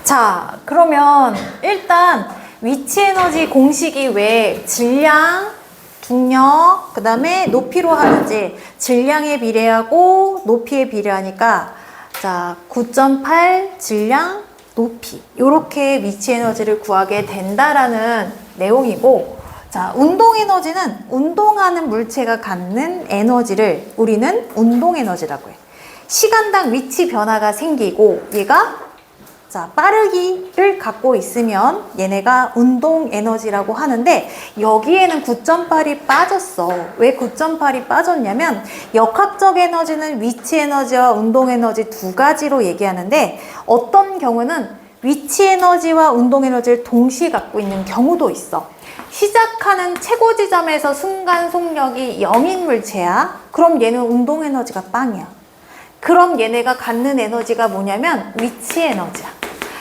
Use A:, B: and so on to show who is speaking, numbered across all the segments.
A: 자, 그러면 일단 위치 에너지 공식이 왜 질량, 중력, 그 다음에 높이로 하는지 질량에 비례하고 높이에 비례하니까 자, 9.8 질량, 높이 이렇게 위치 에너지를 구하게 된다라는 내용이고 자, 운동 에너지는 운동하는 물체가 갖는 에너지를 우리는 운동 에너지라고 해. 시간당 위치 변화가 생기고 얘가 자, 빠르기를 갖고 있으면 얘네가 운동 에너지라고 하는데 여기에는 9.8이 빠졌어. 왜 9.8이 빠졌냐면 역학적 에너지는 위치 에너지와 운동 에너지 두 가지로 얘기하는데 어떤 경우는 위치 에너지와 운동 에너지를 동시에 갖고 있는 경우도 있어. 시작하는 최고 지점에서 순간 속력이 0인 물체야. 그럼 얘는 운동 에너지가 빵이야. 그럼 얘네가 갖는 에너지가 뭐냐면 위치 에너지야.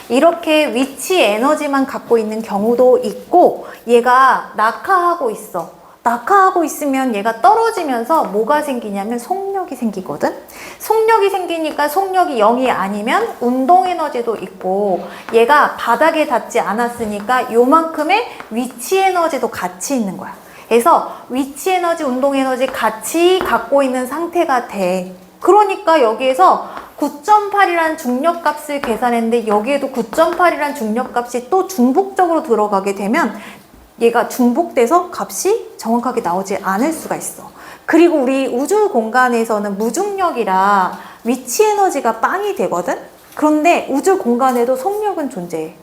A: 이렇게 위치 에너지만 갖고 있는 경우도 있고 얘가 낙하하고 있어. 낙하하고 있으면 얘가 떨어지면서 뭐가 생기냐면 속력이 생기거든. 속력이 생기니까 속력이 0이 아니면 운동 에너지도 있고 얘가 바닥에 닿지 않았으니까 요만큼의 위치 에너지도 같이 있는 거야. 그래서 위치 에너지, 운동 에너지 같이 갖고 있는 상태가 돼. 그러니까 여기에서 9.8이라는 중력값을 계산했는데 여기에도 9.8이라는 중력값이 또 중복적으로 들어가게 되면 얘가 중복돼서 값이 정확하게 나오지 않을 수가 있어. 그리고 우리 우주 공간에서는 무중력이라 위치 에너지가 빵이 되거든? 그런데 우주 공간에도 속력은 존재해.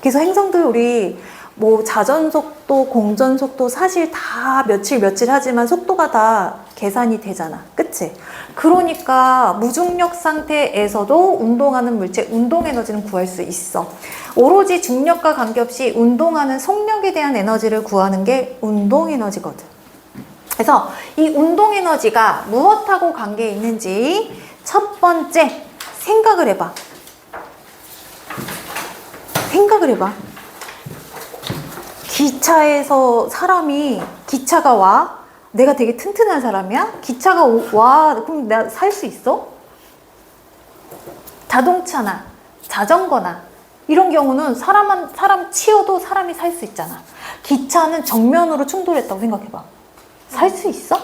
A: 그래서 행성들 우리 뭐 자전속도, 공전속도 사실 다 며칠 하지만 속도가 다 계산이 되잖아. 그치? 그러니까 무중력 상태에서도 운동하는 물체, 운동 에너지는 구할 수 있어. 오로지 중력과 관계없이 운동하는 속력에 대한 에너지를 구하는 게 운동 에너지거든. 그래서 이 운동 에너지가 무엇하고 관계 있는지 첫 번째 생각을 해봐. 생각을 해봐. 기차에서 기차가 와. 내가 되게 튼튼한 사람이야? 기차가 와. 그럼 내가 살 수 있어? 자동차나 자전거나 이런 경우는 사람 치여도 사람이 살 수 있잖아. 기차는 정면으로 충돌했다고 생각해봐. 살 수 있어?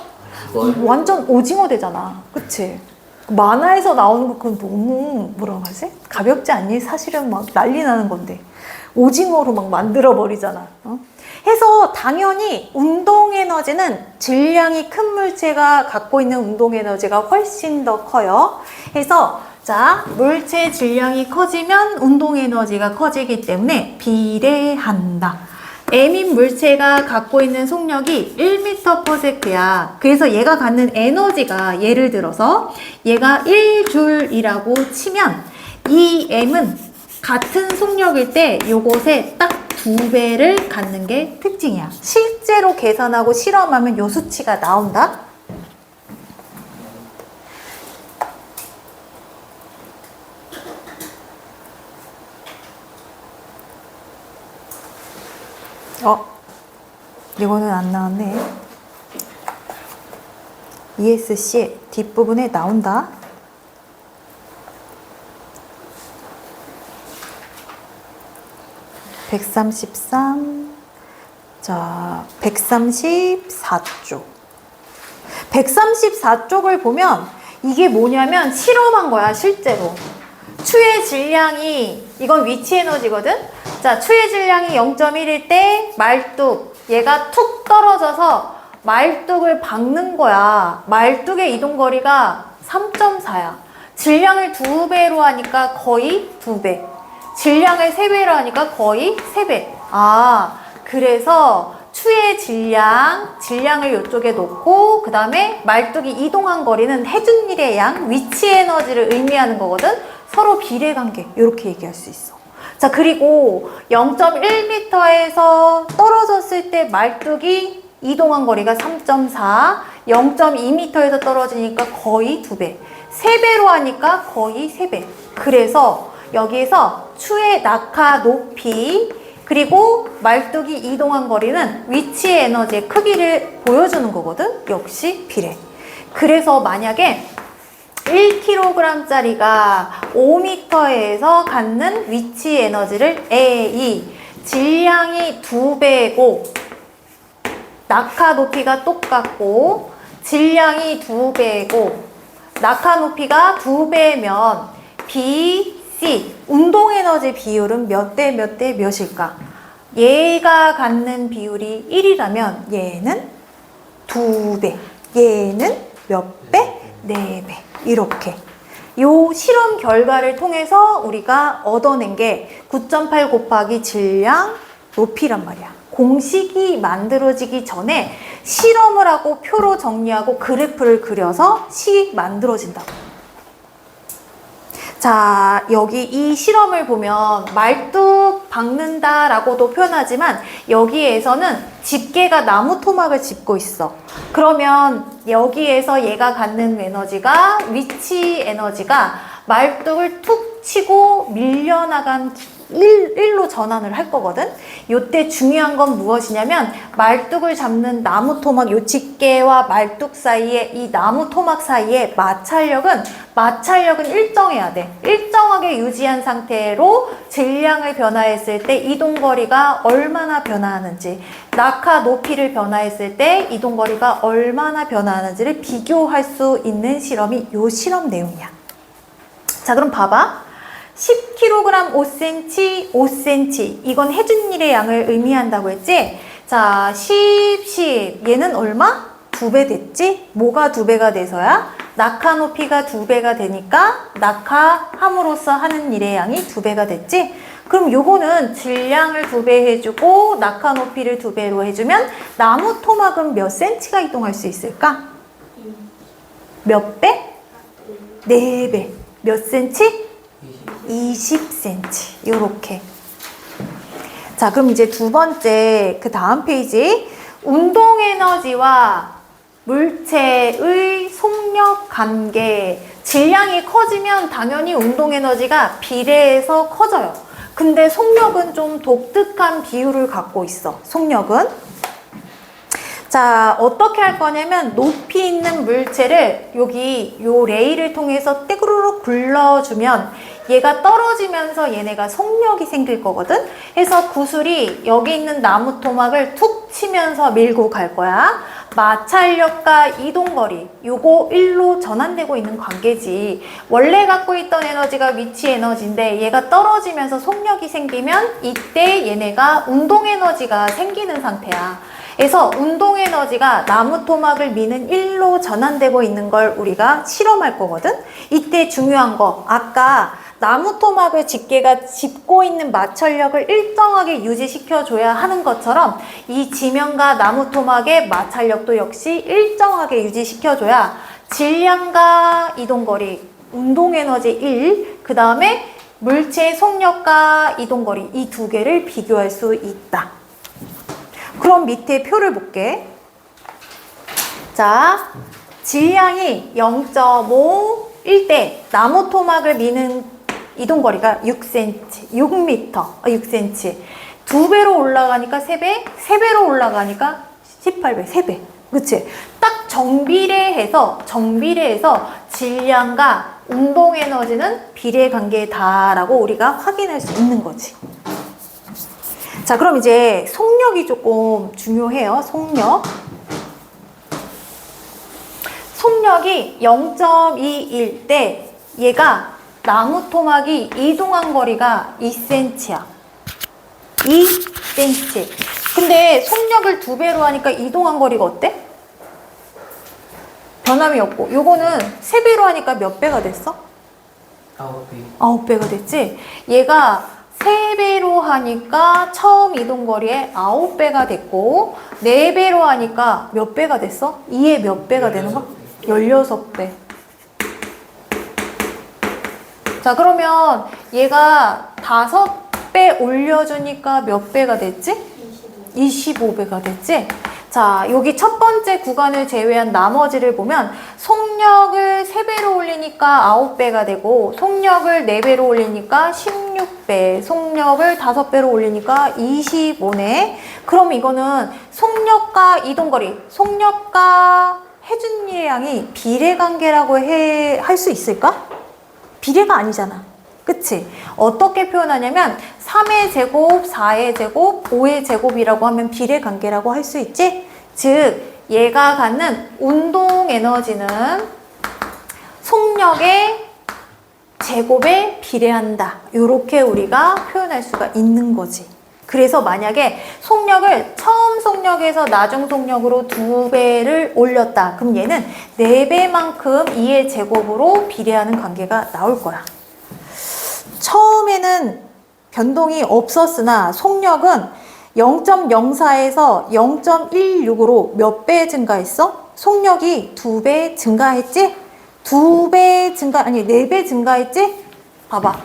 A: 완전 오징어 되잖아. 그치? 만화에서 나오는 거 그건 너무 뭐라고 하지? 가볍지 않니? 사실은 막 난리 나는 건데. 오징어로 막 만들어버리잖아. 해서 당연히 운동 에너지는 질량이 큰 물체가 갖고 있는 운동 에너지가 훨씬 더 커요. 해서 자, 물체 질량이 커지면 운동 에너지가 커지기 때문에 비례한다. M인 물체가 갖고 있는 속력이 1m/s야. 그래서 얘가 갖는 에너지가 예를 들어서 얘가 1줄이라고 치면 이 M은 같은 속력일 때 요것에 딱 2배를 갖는 게 특징이야. 실제로 계산하고 실험하면 요 수치가 나온다. 이거는 안 나왔네. ESC 뒷부분에 나온다. 자, 134쪽. 134쪽을 보면 이게 뭐냐면 실험한 거야, 실제로. 추의 질량이, 이건 위치 에너지거든? 자, 추의 질량이 0.1일 때 말뚝, 얘가 툭 떨어져서 말뚝을 박는 거야. 말뚝의 이동거리가 3.4야. 질량을 2배로 하니까 거의 2배. 질량을 3배로 하니까 거의 3배. 아, 그래서 추의 질량을 이쪽에 놓고 그 다음에 말뚝이 이동한 거리는 해준 일의 양, 위치 에너지를 의미하는 거거든. 서로 비례관계 이렇게 얘기할 수 있어. 자, 그리고 0.1m에서 떨어졌을 때 말뚝이 이동한 거리가 3.4, 0.2m에서 떨어지니까 거의 2배, 3배로 하니까 거의 3배. 그래서 여기에서 추의 낙하 높이 그리고 말뚝이 이동한 거리는 위치의 에너지의 크기를 보여주는 거거든. 역시 비례. 그래서 만약에 1kg짜리가 5m에서 갖는 위치 에너지를 A, 질량이 2배고 낙하 높이가 똑같고 질량이 2배고 낙하 높이가 2배면 B, C 운동 에너지 비율은 몇 대 몇 대 몇일까? 얘가 갖는 비율이 1이라면 얘는 2배, 얘는 몇 배? 4배. 이렇게. 요 실험 결과를 통해서 우리가 얻어낸 게 9.8 곱하기 질량 높이란 말이야. 공식이 만들어지기 전에 실험을 하고 표로 정리하고 그래프를 그려서 식 만들어진다고. 자, 여기 이 실험을 보면 말뚝 박는다 라고도 표현하지만 여기에서는 집게가 나무 토막을 짚고 있어. 그러면 여기에서 얘가 갖는 에너지가 위치 에너지가 말뚝을 툭 치고 밀려나간 1로 전환을 할 거거든. 요때 중요한 건 무엇이냐면 말뚝을 잡는 나무 토막, 요 집게와 말뚝 사이에 이 나무 토막 사이에 마찰력은 일정해야 돼. 일정하게 유지한 상태로 질량을 변화했을 때 이동거리가 얼마나 변화하는지, 낙하 높이를 변화했을 때 이동거리가 얼마나 변화하는지를 비교할 수 있는 실험이 요 실험 내용이야. 자, 그럼 봐봐. 10kg 5cm, 5cm. 이건 해준 일의 양을 의미한다고 했지? 자, 10. 얘는 얼마? 2배 됐지? 뭐가 2배가 돼서야? 낙하 높이가 2배가 되니까 낙하함으로써 하는 일의 양이 2배가 됐지? 그럼 요거는 질량을 2배 해주고 낙하 높이를 2배로 해주면 나무 토막은 몇 cm가 이동할 수 있을까? 몇 배? 4배. 몇 cm? 20cm. 요렇게. 자, 그럼 이제 두 번째 그 다음 페이지. 운동 에너지와 물체의 속력 관계. 질량이 커지면 당연히 운동 에너지가 비례해서 커져요. 근데 속력은 좀 독특한 비율을 갖고 있어. 속력은. 자, 어떻게 할 거냐면 높이 있는 물체를 여기 요 레일을 통해서 떼구르륵 굴러주면 얘가 떨어지면서 얘네가 속력이 생길 거거든. 그래서 구슬이 여기 있는 나무 토막을 툭 치면서 밀고 갈 거야. 마찰력과 이동거리, 요거 1로 전환되고 있는 관계지. 원래 갖고 있던 에너지가 위치 에너지인데 얘가 떨어지면서 속력이 생기면 이때 얘네가 운동 에너지가 생기는 상태야. 그래서 운동 에너지가 나무 토막을 미는 1로 전환되고 있는 걸 우리가 실험할 거거든. 이때 중요한 거, 아까 나무 토막을 집게가 짚고 있는 마찰력을 일정하게 유지시켜줘야 하는 것처럼 이 지면과 나무 토막의 마찰력도 역시 일정하게 유지시켜줘야 질량과 이동거리, 운동에너지 1, 그 다음에 물체의 속력과 이동거리 이 두 개를 비교할 수 있다. 그럼 밑에 표를 볼게. 자, 질량이 0.5일 때 나무 토막을 미는 이동거리가 6cm, 6cm. 2배로 올라가니까 3배, 3배로 올라가니까 18배, 3배. 그치? 딱 정비례해서 질량과 운동 에너지는 비례 관계다라고 우리가 확인할 수 있는 거지. 자, 그럼 이제 속력이 조금 중요해요. 속력이 0.2일 때 얘가 나무 토막이 이동한 거리가 2cm야. 2cm. 근데 속력을 2배로 하니까 이동한 거리가 어때? 변함이 없고. 요거는 3배로 하니까 몇 배가 됐어?
B: 9배.
A: 9배가 됐지? 얘가 3배로 하니까 처음 이동 거리에 9배가 됐고 4배로 하니까 몇 배가 됐어? 2에 몇 배가 되는 거? 16배. 자, 그러면 얘가 5배 올려주니까 몇 배가 됐지? 25배가 됐지? 자, 여기 첫 번째 구간을 제외한 나머지를 보면 속력을 3배로 올리니까 9배가 되고 속력을 4배로 올리니까 16배, 속력을 5배로 올리니까 25네. 그럼 이거는 속력과 이동거리, 속력과 해준 일의 양이 비례관계라고 할 수 있을까? 비례가 아니잖아. 그치? 어떻게 표현하냐면 3의 제곱, 4의 제곱, 5의 제곱이라고 하면 비례관계라고 할 수 있지? 즉 얘가 갖는 운동 에너지는 속력의 제곱에 비례한다. 이렇게 우리가 표현할 수가 있는 거지. 그래서 만약에 속력을 처음 속력에서 나중 속력으로 2배를 올렸다. 그럼 얘는 4배만큼 2의 제곱으로 비례하는 관계가 나올 거야. 처음에는 변동이 없었으나 속력은 0.04에서 0.16으로 몇 배 증가했어? 속력이 2배 증가했지? 2배 증가, 아니 4배 증가했지? 봐봐.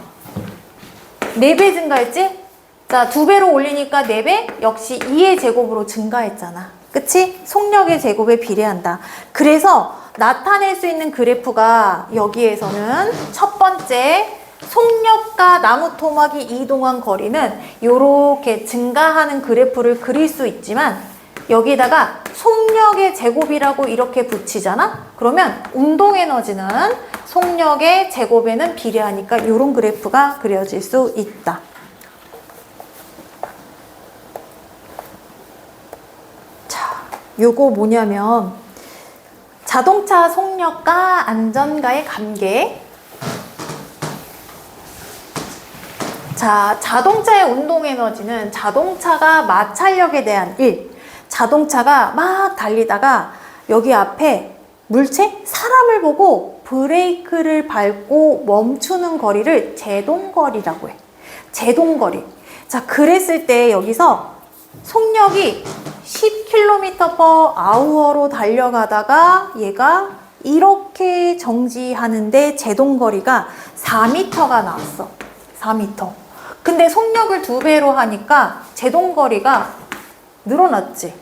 A: 4배 증가했지? 자, 2배로 올리니까 4배? 역시 2의 제곱으로 증가했잖아. 그치? 속력의 제곱에 비례한다. 그래서 나타낼 수 있는 그래프가 여기에서는 첫 번째 속력과 나무 토막이 이동한 거리는 이렇게 증가하는 그래프를 그릴 수 있지만 여기다가 속력의 제곱이라고 이렇게 붙이잖아? 그러면 운동 에너지는 속력의 제곱에는 비례하니까 이런 그래프가 그려질 수 있다. 자, 요거 뭐냐면 자동차 속력과 안전과의 관계. 자, 자동차의 운동 에너지는 자동차가 마찰력에 대한 자동차가 막 달리다가 여기 앞에 물체, 사람을 보고 브레이크를 밟고 멈추는 거리를 제동거리라고 해. 제동거리. 자, 그랬을 때 여기서 속력이 10km/h로 달려가다가 얘가 이렇게 정지하는데 제동거리가 4m가 나왔어. 4m. 근데 속력을 2배로 하니까 제동거리가 늘어났지.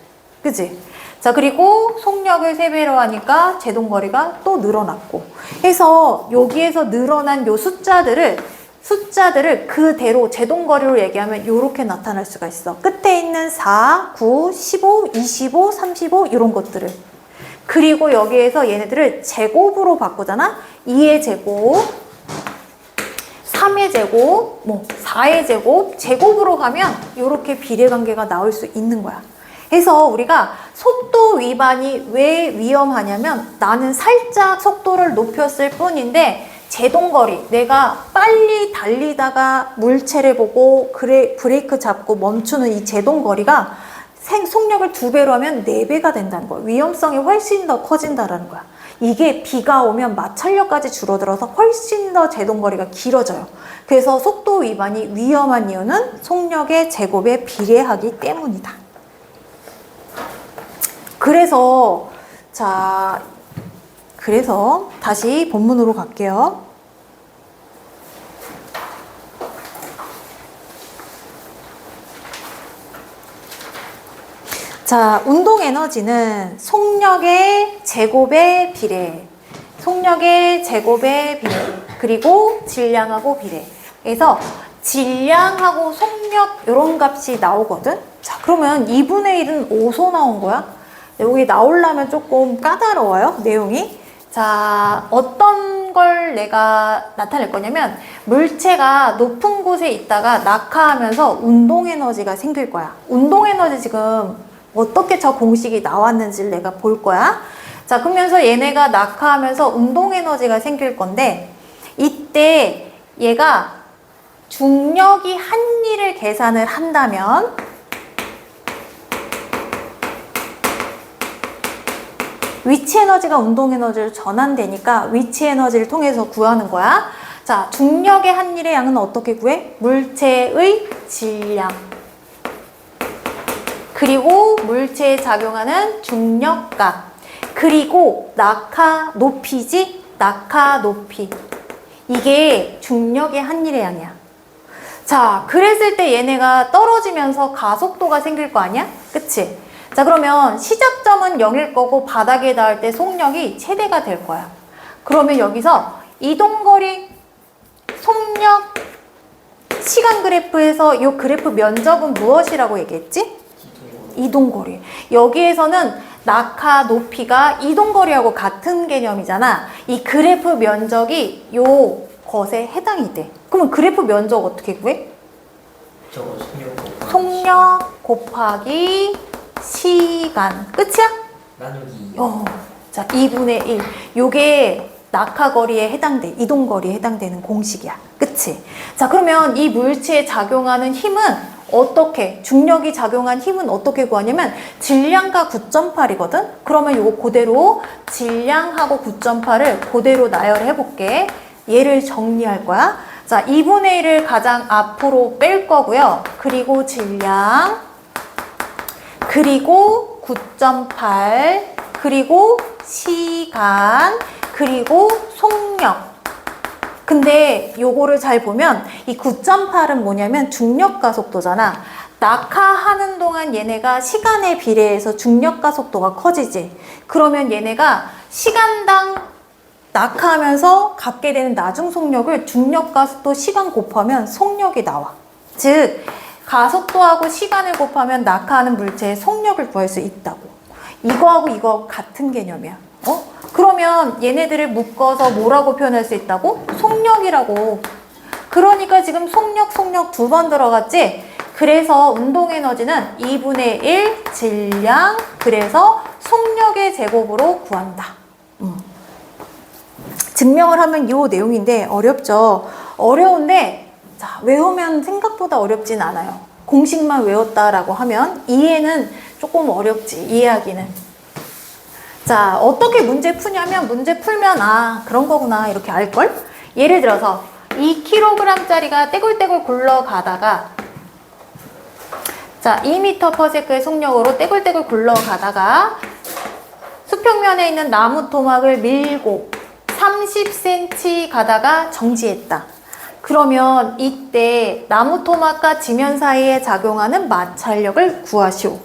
A: 그지? 자, 그리고 속력을 3배로 하니까 제동거리가 또 늘어났고. 해서 여기에서 늘어난 요 숫자들을 그대로 제동거리로 얘기하면 이렇게 나타날 수가 있어. 끝에 있는 4, 9, 15, 25, 35 이런 것들을. 그리고 여기에서 얘네들을 제곱으로 바꾸잖아. 2의 제곱, 3의 제곱, 4의 제곱, 제곱으로 가면 이렇게 비례관계가 나올 수 있는 거야. 그래서 우리가 속도 위반이 왜 위험하냐면 나는 살짝 속도를 높였을 뿐인데 제동거리, 내가 빨리 달리다가 물체를 보고 브레이크 잡고 멈추는 이 제동거리가 속력을 2배로 하면 4배가 된다는 거야. 위험성이 훨씬 더 커진다는 거야. 이게 비가 오면 마찰력까지 줄어들어서 훨씬 더 제동거리가 길어져요. 그래서 속도 위반이 위험한 이유는 속력의 제곱에 비례하기 때문이다. 그래서 다시 본문으로 갈게요. 자, 운동 에너지는 속력의 제곱에 비례. 속력의 제곱에 비례. 그리고 질량하고 비례. 그래서 질량하고 속력 이런 값이 나오거든. 자, 그러면 2분의 1은 5소 나온 거야. 여기 나오려면 조금 까다로워요, 내용이. 자, 어떤 걸 내가 나타낼 거냐면 물체가 높은 곳에 있다가 낙하하면서 운동 에너지가 생길 거야. 운동 에너지 지금 어떻게 저 공식이 나왔는지를 내가 볼 거야. 자, 그러면서 얘네가 낙하하면서 운동 에너지가 생길 건데 이때 얘가 중력이 한 일을 계산을 한다면 위치 에너지가 운동 에너지로 전환되니까 위치 에너지를 통해서 구하는 거야. 자, 중력의 한 일의 양은 어떻게 구해? 물체의 질량. 그리고 물체에 작용하는 중력값. 그리고 낙하 높이지? 낙하 높이. 이게 중력의 한 일의 양이야. 자, 그랬을 때 얘네가 떨어지면서 가속도가 생길 거 아니야? 그치? 자, 그러면 시작점은 0일 거고 바닥에 닿을 때 속력이 최대가 될 거야. 그러면 여기서 이동거리, 속력, 시간 그래프에서 이 그래프 면적은 무엇이라고 얘기했지? 이동거리. 여기에서는 낙하 높이가 이동거리하고 같은 개념이잖아. 이 그래프 면적이 요 것에 해당이 돼. 그러면 그래프 면적 어떻게 구해?
B: 저거 속력 곱하기
A: 속력 곱하기 시간. 끝이야?
B: 나누기 2.
A: 자, 2분의 1. 요게 낙하거리에 해당돼. 이동거리에 해당되는 공식이야. 그치? 자, 그러면 이 물체에 작용하는 힘은 어떻게, 중력이 작용한 힘은 어떻게 구하냐면 질량과 9.8이거든? 그러면 요거 그대로 질량하고 9.8을 그대로 나열해 볼게. 얘를 정리할 거야. 자, 2분의 1을 가장 앞으로 뺄 거고요. 그리고 질량, 그리고 9.8, 그리고 시간, 그리고 속력. 근데 요거를 잘 보면 이 9.8은 뭐냐면 중력가 속도잖아. 낙하하는 동안 얘네가 시간에 비례해서 중력가 속도가 커지지. 그러면 얘네가 시간당 낙하하면서 갖게 되는 나중 속력을 중력가 속도 시간 곱하면 속력이 나와. 즉 가속도하고 시간을 곱하면 낙하하는 물체의 속력을 구할 수 있다고. 이거하고 이거 같은 개념이야. 그러면 얘네들을 묶어서 뭐라고 표현할 수 있다고? 속력이라고. 그러니까 지금 속력 두 번 들어갔지? 그래서 운동에너지는 2분의 1 질량, 그래서 속력의 제곱으로 구한다. 증명을 하면 이 내용인데 어렵죠? 어려운데 자, 외우면 생각보다 어렵진 않아요. 공식만 외웠다라고 하면 이해는 조금 어렵지, 이해하기는. 자, 어떻게 문제 푸냐면 문제 풀면 아, 그런 거구나 이렇게 알걸? 예를 들어서 2kg짜리가 떼굴떼굴 굴러가다가 자, 2m/s의 속력으로 떼굴떼굴 굴러가다가 수평면에 있는 나무 토막을 밀고 30cm 가다가 정지했다. 그러면 이때 나무 토막과 지면 사이에 작용하는 마찰력을 구하시오.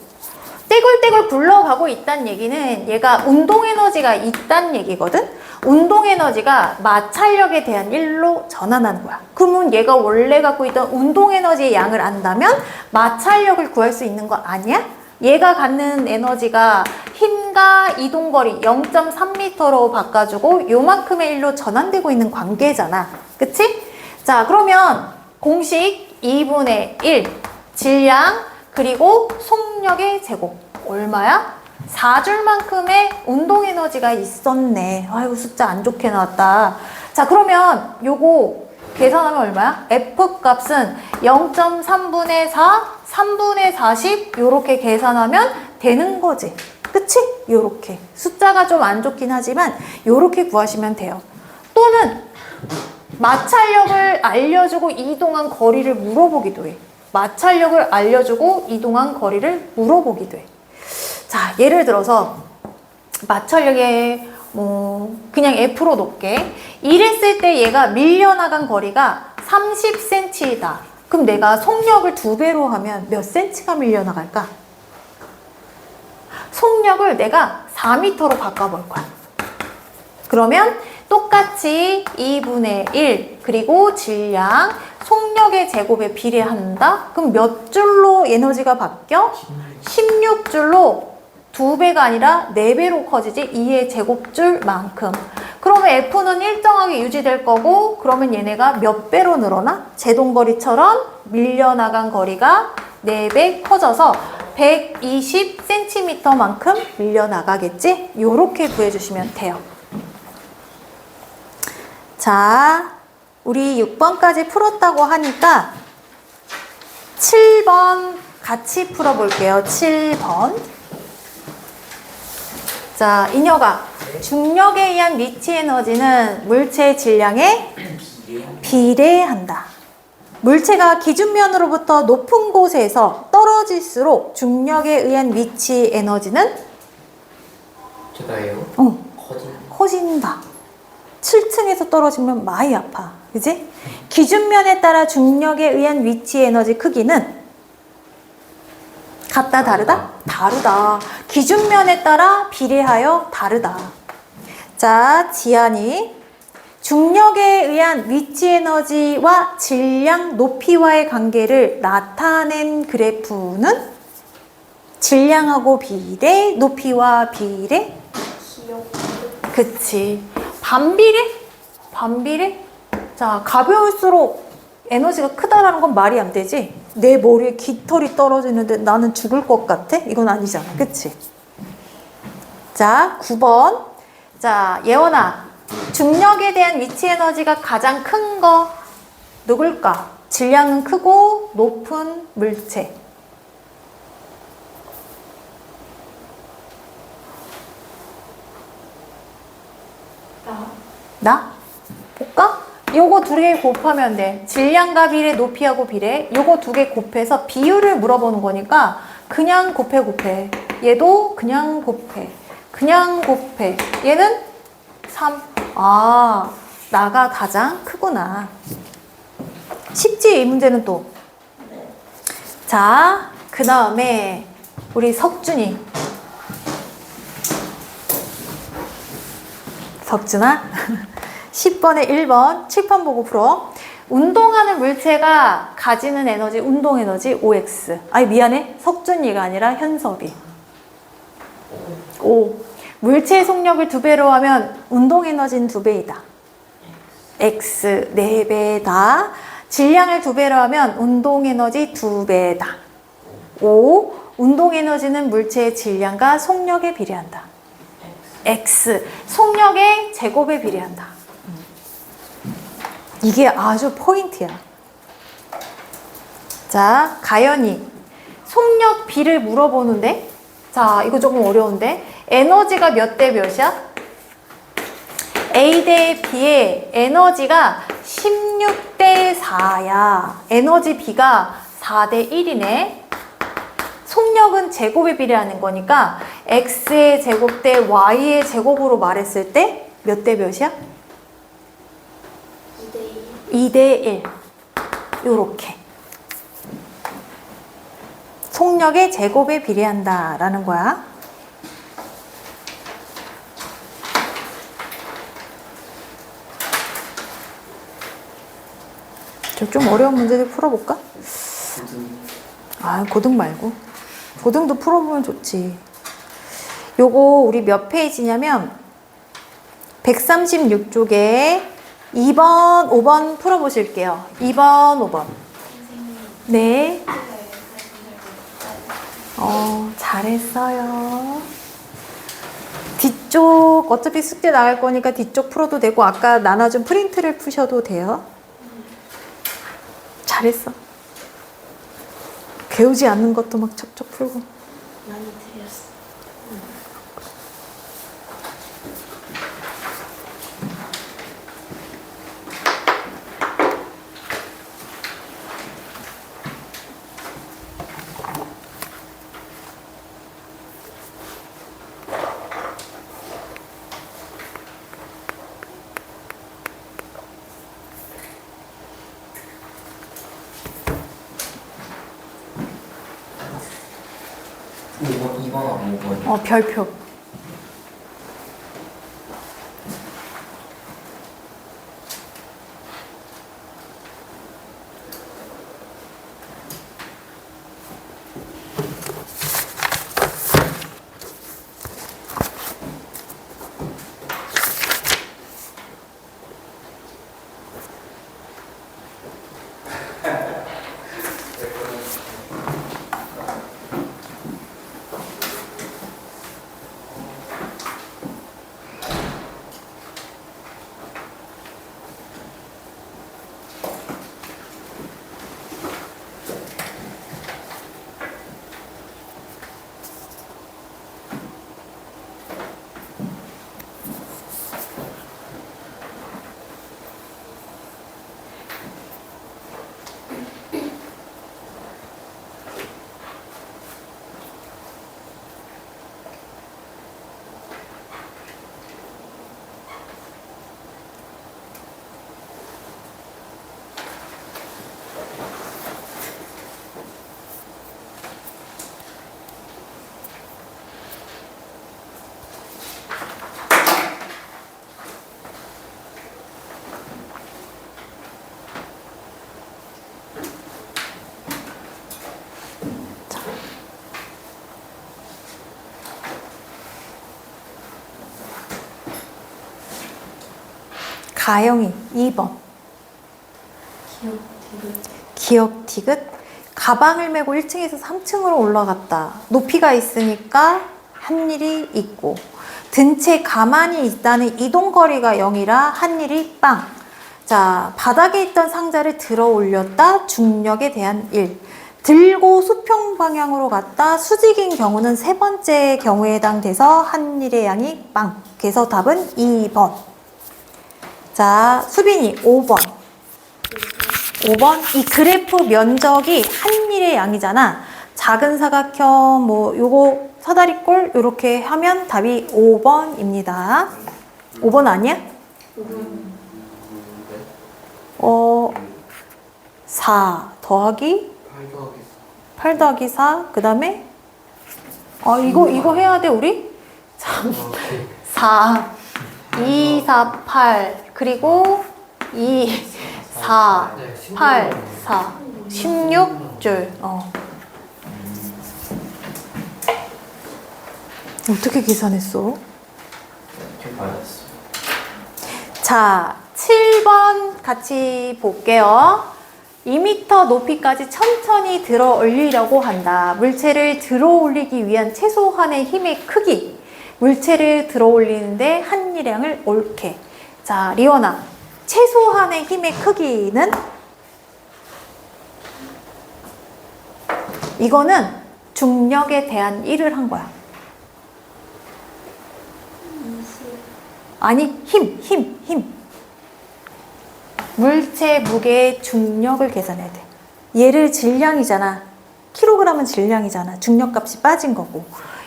A: 떼굴떼굴 굴러가고 있다는 얘기는 얘가 운동에너지가 있다는 얘기거든? 운동에너지가 마찰력에 대한 일로 전환하는 거야. 그러면 얘가 원래 갖고 있던 운동에너지의 양을 안다면 마찰력을 구할 수 있는 거 아니야? 얘가 갖는 에너지가 힘과 이동거리 0.3m로 바꿔주고 요만큼의 일로 전환되고 있는 관계잖아. 그치? 자, 그러면 공식 2분의 1 질량 그리고 속력의 제곱 얼마야? 4줄만큼의 운동에너지가 있었네. 아이고 숫자 안 좋게 나왔다. 자, 그러면 요거 계산하면 얼마야? F 값은 0.3분의 4, 3분의 40 요렇게 계산하면 되는 거지. 그치? 요렇게. 숫자가 좀 안 좋긴 하지만 요렇게 구하시면 돼요. 또는 마찰력을 알려주고 이동한 거리를 물어보기도 해. 마찰력을 알려주고 이동한 거리를 물어보기도 해. 자, 예를 들어서 마찰력에 그냥 F로 놓게. 이랬을 때 얘가 밀려나간 거리가 30cm다. 그럼 내가 속력을 2배로 하면 몇 cm가 밀려나갈까? 속력을 내가 4m로 바꿔볼 거야. 그러면 똑같이 2분의 1 그리고 질량 속력의 제곱에 비례한다? 그럼 몇 줄로 에너지가 바뀌어? 16줄로 2배가 아니라 4배로 커지지. 2의 제곱줄만큼. 그러면 F는 일정하게 유지될 거고 그러면 얘네가 몇 배로 늘어나? 제동거리처럼 밀려나간 거리가 4배 커져서 120cm만큼 밀려나가겠지? 요렇게 구해주시면 돼요. 자, 우리 6번까지 풀었다고 하니까 7번 같이 풀어볼게요. 7번. 자, 인혁아. 중력에 의한 미치 에너지는 물체의 질량에 비례한다. 물체가 기준면으로부터 높은 곳에서 떨어질수록 중력에 의한 미치 에너지는
B: 제가요?
A: 커진다. 7층에서 떨어지면 많이 아파. 그지? 기준면에 따라 중력에 의한 위치 에너지 크기는 같다, 다르다? 다르다. 기준면에 따라 비례하여 다르다. 자, 지안이 중력에 의한 위치 에너지와 질량 높이와의 관계를 나타낸 그래프는 질량하고 비례, 높이와 비례.
C: 기억.
A: 그치. 반비례? 반비례? 자, 가벼울수록 에너지가 크다라는 건 말이 안 되지? 내 머리에 깃털이 떨어지는데 나는 죽을 것 같아? 이건 아니잖아. 그치? 자, 9번. 자, 예원아. 중력에 대한 위치 에너지가 가장 큰 거 누굴까? 질량은 크고 높은 물체. 나? 볼까? 요거 두 개 곱하면 돼. 질량과 비례, 높이하고 비례. 요거 두 개 곱해서 비율을 물어보는 거니까 그냥 곱해. 얘도 그냥 곱해. 그냥 곱해. 얘는 3. 아, 나가 가장 크구나. 쉽지, 이 문제는 또. 자, 그 다음에 우리 석준이. 석준아. 10번에 1번 칠판 보고 풀어. 운동하는 물체가 가지는 에너지, 운동 에너지 OX. 아니 미안해. 석준이가 아니라 현섭이. O. 물체의 속력을 2배로 하면 운동 에너지는 2배이다. X 4배다. 질량을 2배로 하면 운동 에너지 2배다. O. 운동 에너지는 물체의 질량과 속력에 비례한다. X. 속력의 제곱에 비례한다. 이게 아주 포인트야. 자, 가연이. 속력 B를 물어보는데, 자, 이거 조금 어려운데, 에너지가 몇 대 몇이야? A 대 B의 에너지가 16대 4야. 에너지 B가 4대 1이네. 속력은 제곱에 비례하는 거니까 X의 제곱 대 Y의 제곱으로 말했을 때 몇 대 몇이야? 2대 1. 요렇게. 속력의 제곱에 비례한다 라는 거야. 좀 어려운 문제들 풀어볼까? 아, 고등 말고. 고등도 풀어보면 좋지. 요거 우리 몇 페이지냐면 136쪽에 2번, 5번 풀어보실게요. 2번, 5번. 네. 잘했어요. 뒤쪽 어차피 숙제 나갈 거니까 뒤쪽 풀어도 되고 아까 나눠준 프린트를 푸셔도 돼요. 잘했어. 배우지 않는 것도 막 척척 풀고.
C: 많이 틀렸어.
B: 이번하고 5번.
A: 별표. 가영이 2번.
C: 기억 디귿.
A: 기억 디귿. 가방을 메고 1층에서 3층으로 올라갔다. 높이가 있으니까 한 일이 있고, 든 채 가만히 있다는 이동거리가 0이라 한 일이 빵. 자, 바닥에 있던 상자를 들어 올렸다. 중력에 대한 1. 들고 수평 방향으로 갔다. 수직인 경우는 세 번째 경우에 해당돼서 한 일의 양이 빵. 그래서 답은 2번. 자, 수빈이 5번. 5번. 이 그래프 면적이 한 밀의 양이잖아. 작은 사각형, 뭐, 요거 사다리꼴, 요렇게 하면 답이 5번입니다. 5번 아니야? 4 더하기 8 더하기 4. 그 다음에, 이거 해야 돼, 우리? 4. 2, 4, 8. 그리고 2, 4, 8, 4. 16줄. 어떻게 계산했어?
B: 좀 맞았어.
A: 자, 7번 같이 볼게요. 2m 높이까지 천천히 들어 올리려고 한다. 물체를 들어 올리기 위한 최소한의 힘의 크기. 물체를 들어 올리는데 한 일량을 옳게. 자, 리원아. 최소한의 힘의 크기는? 이거는 중력에 대한 일을 한 거야. 아니, 힘. 물체 무게의 중력을 계산해야 돼. 얘를 질량이잖아. 킬로그램은 질량이잖아. 중력값이 빠진 거고.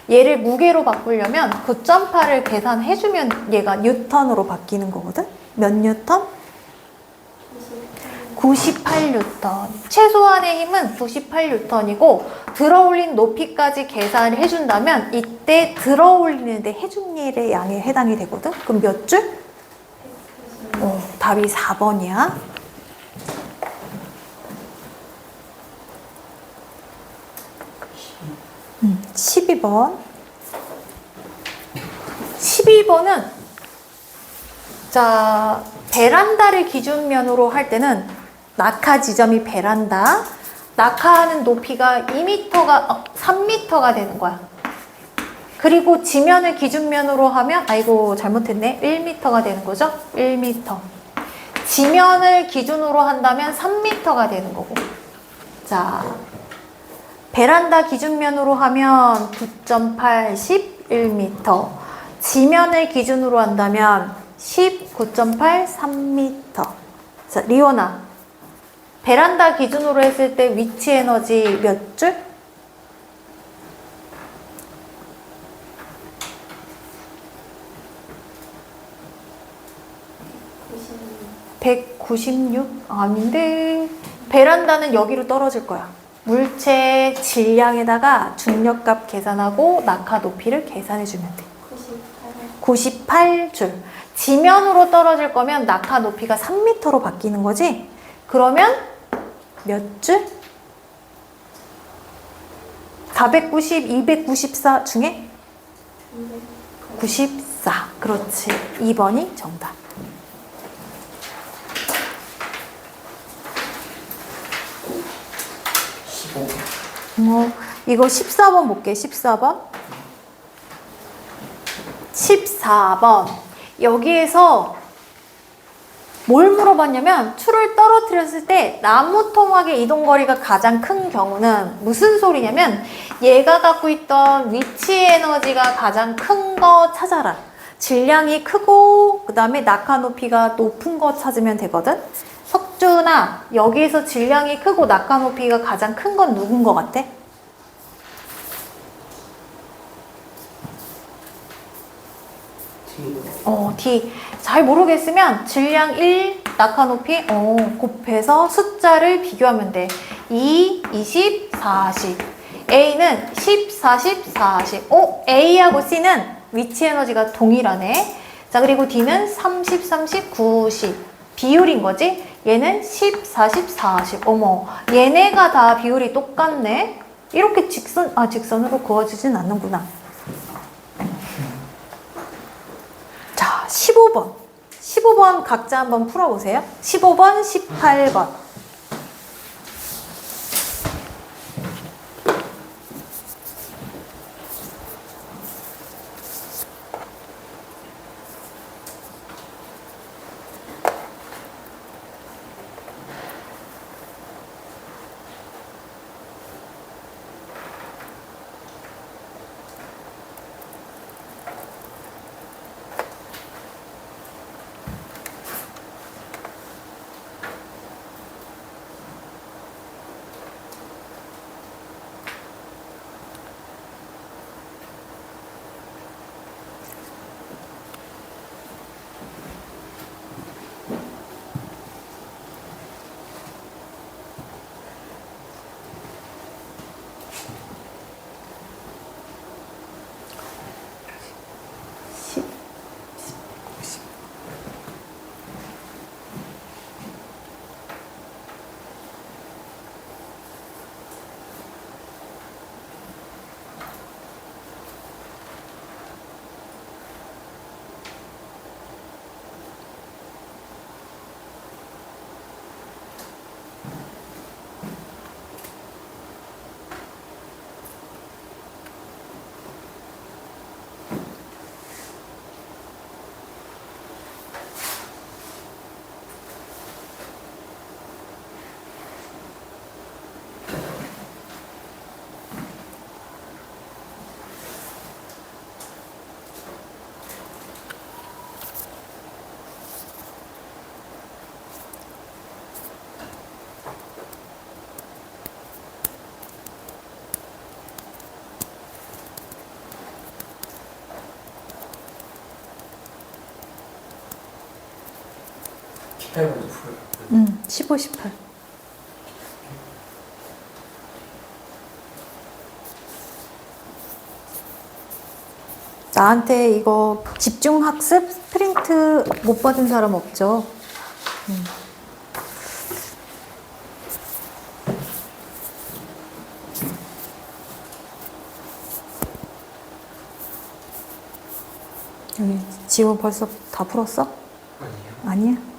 A: 얘를 무게로 바꾸려면 9.8을 계산해주면 얘가 뉴턴으로 바뀌는 거거든? 몇 뉴턴? 98뉴턴. 최소한의 힘은 98뉴턴이고 들어올린 높이까지 계산을 해준다면 이때 들어올리는데 해준 일의 양에 해당이 되거든? 그럼 몇 줄? 답이 4번이야. 12번. 12번은 자, 베란다를 기준면으로 할 때는 낙하 지점이 베란다. 낙하하는 높이가 2m가 3m가 되는 거야. 그리고 지면을 기준면으로 하면 아이고 잘못했네. 1m가 되는 거죠? 1m. 지면을 기준으로 한다면 3m가 되는 거고. 자, 베란다 기준면으로 하면 9.8, 11m. 지면을 기준으로 한다면 9.8, 3m. 자, 리원아. 베란다 기준으로 했을 때 위치 에너지 몇 줄? 196? 아닌데. 베란다는 여기로 떨어질 거야. 물체 질량에다가 중력값 계산하고 낙하 높이를 계산해주면 돼. 98줄. 지면으로 떨어질 거면 낙하 높이가 3m로 바뀌는 거지? 그러면 몇 줄? 490, 294 중에 94. 그렇지. 2번이 정답.
B: 15.
A: 이거 14번 볼게. 14번. 14번. 여기에서 뭘 물어봤냐면 줄을 떨어뜨렸을 때 나무 토막의 이동거리가 가장 큰 경우는 무슨 소리냐면 얘가 갖고 있던 위치 에너지가 가장 큰 거 찾아라. 질량이 크고 그 다음에 낙하 높이가 높은 거 찾으면 되거든. 석준아, 여기에서 질량이 크고 낙하 높이가 가장 큰 건 누군 거 같아? D. 잘 모르겠으면 질량 1, 낙하 높이 곱해서 숫자를 비교하면 돼. 2, 20, 40. A는 10, 40, 40. A하고 C는 위치 에너지가 동일하네. 자, 그리고 D는 30, 30, 90. 비율인 거지? 얘는 10, 40, 40. 어머, 얘네가 다 비율이 똑같네. 이렇게 직선으로 그어지진 않는구나. 자, 15번. 15번 각자 한번 풀어보세요. 15번, 18번.
B: 번 먼저 풀어요.
A: 15, 18. 나한테 이거 집중학습 프린트 못 받은 사람 없죠? 여기 지호 벌써 다 풀었어?
B: 아니요.
A: 아니야?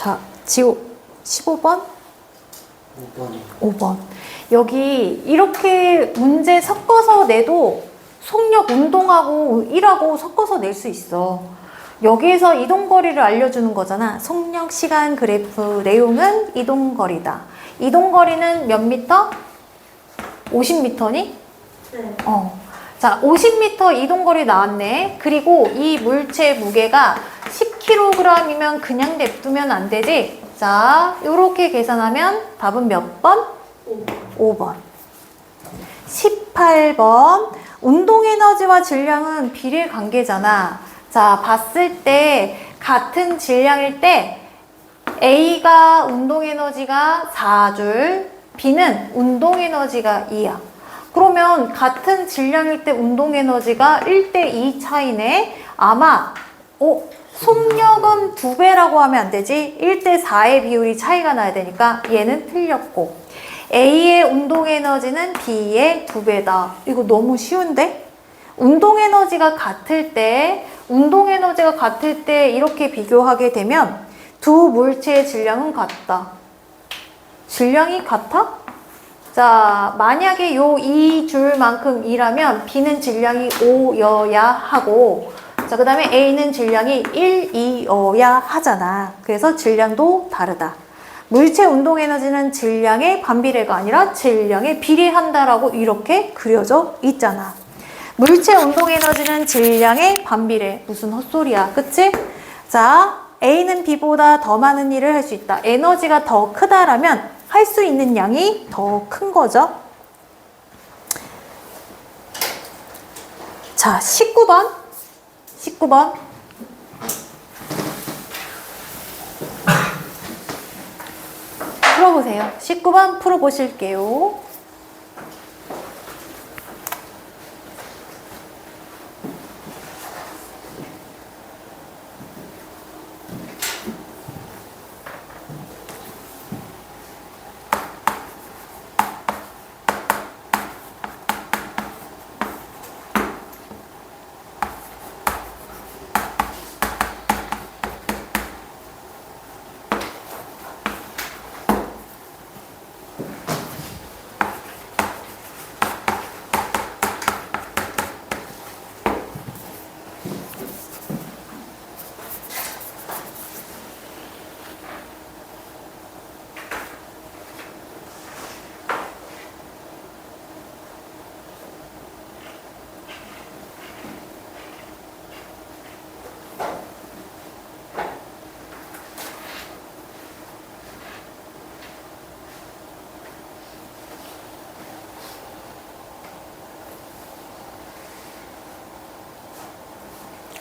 A: 자, 지호 15번?
B: 5번이요.
A: 5번. 여기 이렇게 문제 섞어서 내도 속력 운동하고 1하고 섞어서 낼 수 있어. 여기에서 이동거리를 알려주는 거잖아. 속력, 시간, 그래프, 내용은 이동거리다. 이동거리는 몇 미터? 50미터니?
C: 네.
A: 자, 50m 이동거리 나왔네. 그리고 이 물체 무게가 10kg이면 그냥 냅두면 안 되지. 자, 요렇게 계산하면 답은 몇 번? 5번. 18번. 운동에너지와 질량은 비례 관계잖아. 자, 봤을 때 같은 질량일 때 A가 운동에너지가 4줄, B는 운동에너지가 2야. 그러면 같은 질량일 때 운동에너지가 1대2 차이네. 아마 속력은 2배라고 하면 안 되지. 1대4의 비율이 차이가 나야 되니까 얘는 틀렸고, A의 운동에너지는 B의 2배다. 이거 너무 쉬운데? 운동에너지가 같을 때 이렇게 비교하게 되면 두 물체의 질량은 같다. 질량이 같아? 자, 만약에 요 2줄만큼 E라면 B는 질량이 5여야 하고, 자, 그 다음에 A는 질량이 1, 2여야 하잖아. 그래서 질량도 다르다. 물체 운동 에너지는 질량의 반비례가 아니라 질량에 비례한다라고 이렇게 그려져 있잖아. 물체 운동 에너지는 질량의 반비례. 무슨 헛소리야, 그치? 자, A는 B보다 더 많은 일을 할 수 있다. 에너지가 더 크다라면 할 수 있는 양이 더 큰 거죠. 자, 19번. 19번. 풀어보세요. 19번 풀어보실게요.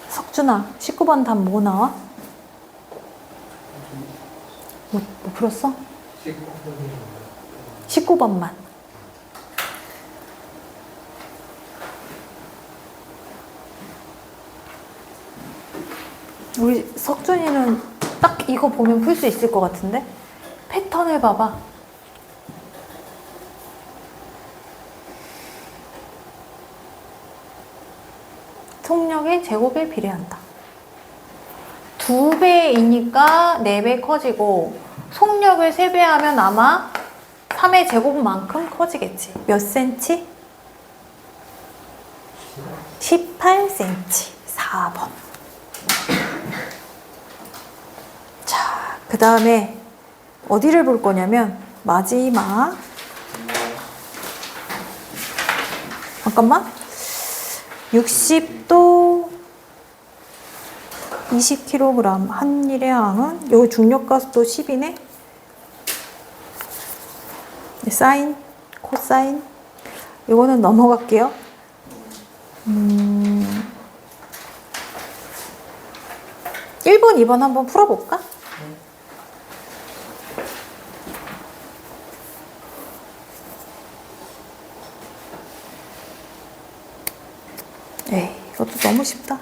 A: 석준아, 19번 답 뭐 나와? 뭐 풀었어? 19번만. 우리 석준이는 딱 이거 보면 풀 수 있을 것 같은데? 패턴을 봐봐. 속력의 제곱에 비례한다. 2배이니까 4배 커지고 속력을 3배 하면 아마 3의 제곱만큼 커지겠지. 몇 센치? 18cm. 4번. 자, 그 다음에 어디를 볼 거냐면 마지막. 잠깐만. 60도 20kg 한 일의 항은 여기 중력가속도 10이네. 사인, 코사인 이거는 넘어갈게요. 1번, 2번 한번 풀어볼까? 에이, 이것도 너무 쉽다.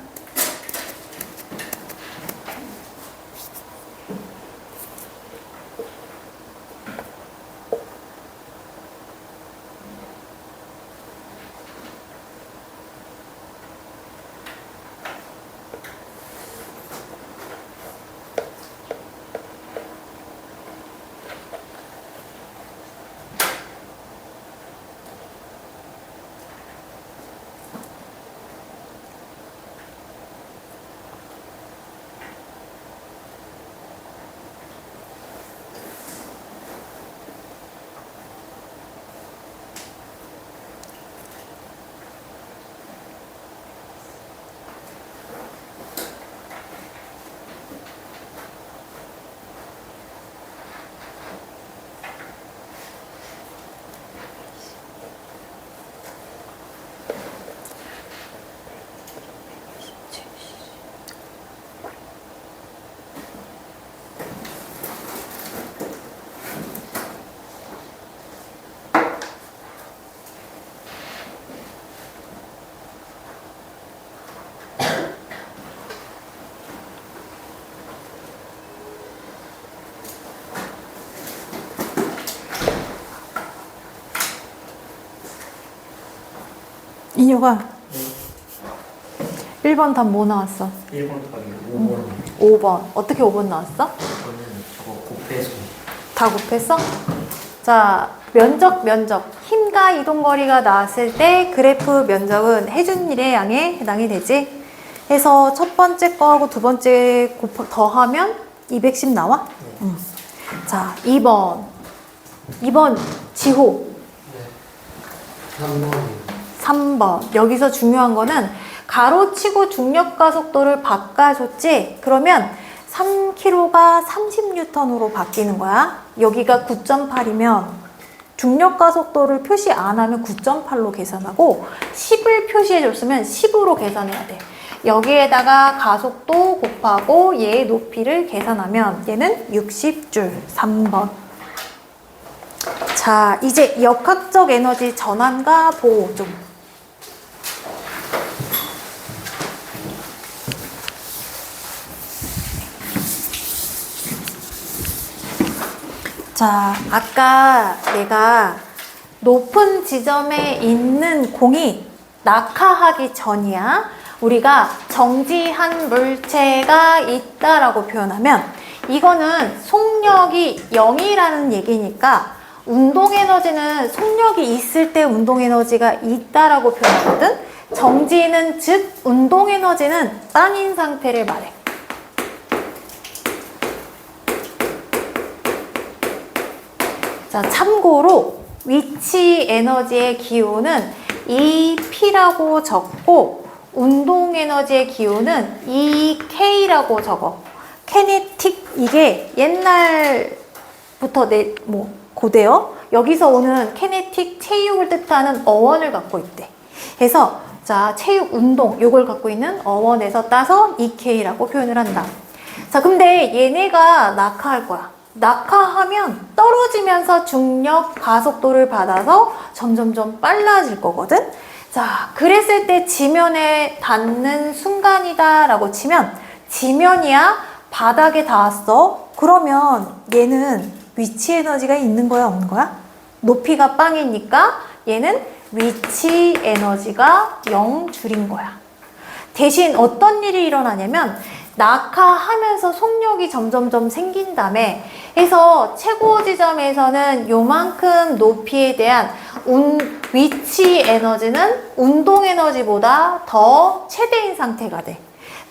A: 인효가 1번 답 뭐 나왔어?
B: 1번 답이 5번.
A: 5번. 어떻게 5번 나왔어?
B: 저는 저거 곱해서.
A: 다 곱했어? 자, 면적. 힘과 이동거리가 나왔을 때 그래프 면적은 해준 일의 양에 해당이 되지? 해서 첫 번째 거하고 두 번째 더하면 210 나와?
B: 네.
A: 자, 2번. 2번 지호.
B: 네. 3번이요.
A: 3번. 여기서 중요한 거는 가로치고 중력 가속도를 바꿔줬지? 그러면 3kg가 30N으로 바뀌는 거야. 여기가 9.8이면 중력 가속도를 표시 안 하면 9.8로 계산하고 10을 표시해줬으면 10으로 계산해야 돼. 여기에다가 가속도 곱하고 얘의 높이를 계산하면 얘는 60줄. 3번. 자, 이제 역학적 에너지 전환과 보호 좀. 자, 아까 내가 높은 지점에 있는 공이 낙하하기 전이야. 우리가 정지한 물체가 있다라고 표현하면 이거는 속력이 0이라는 얘기니까 운동에너지는 속력이 있을 때 운동에너지가 있다라고 표현하거든. 정지는 즉 운동에너지는 빵인 상태를 말해. 자, 참고로 위치 에너지의 기호는 EP라고 적고 운동 에너지의 기호는 EK라고 적어. 캐네틱, 이게 옛날부터 고대요. 여기서 오는 캐네틱, 체육을 뜻하는 어원을 갖고 있대. 그래서 자, 체육, 운동 요걸 갖고 있는 어원에서 따서 EK라고 표현을 한다. 자, 근데 얘네가 낙하할 거야. 낙하하면 떨어지면서 중력 가속도를 받아서 점점점 빨라질 거거든. 자, 그랬을 때 지면에 닿는 순간이다 라고 치면 지면이야 바닥에 닿았어. 그러면 얘는 위치 에너지가 있는 거야 없는 거야? 높이가 빵이니까 얘는 위치 에너지가 0줄인 거야. 대신 어떤 일이 일어나냐면 낙하하면서 속력이 점점점 생긴 다음에 해서 최고 지점에서는 요만큼 높이에 대한 위치 에너지는 운동 에너지보다 더 최대인 상태가 돼.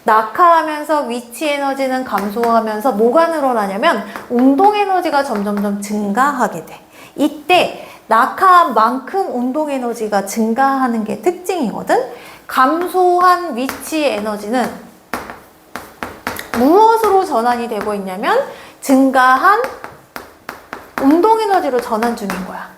A: 낙하하면서 위치 에너지는 감소하면서 뭐가 늘어나냐면 운동 에너지가 점점점 증가하게 돼. 이때 낙하한 만큼 운동 에너지가 증가하는 게 특징이거든. 감소한 위치 에너지는 무엇으로 전환이 되고 있냐면 증가한 운동 에너지로 전환 중인 거야.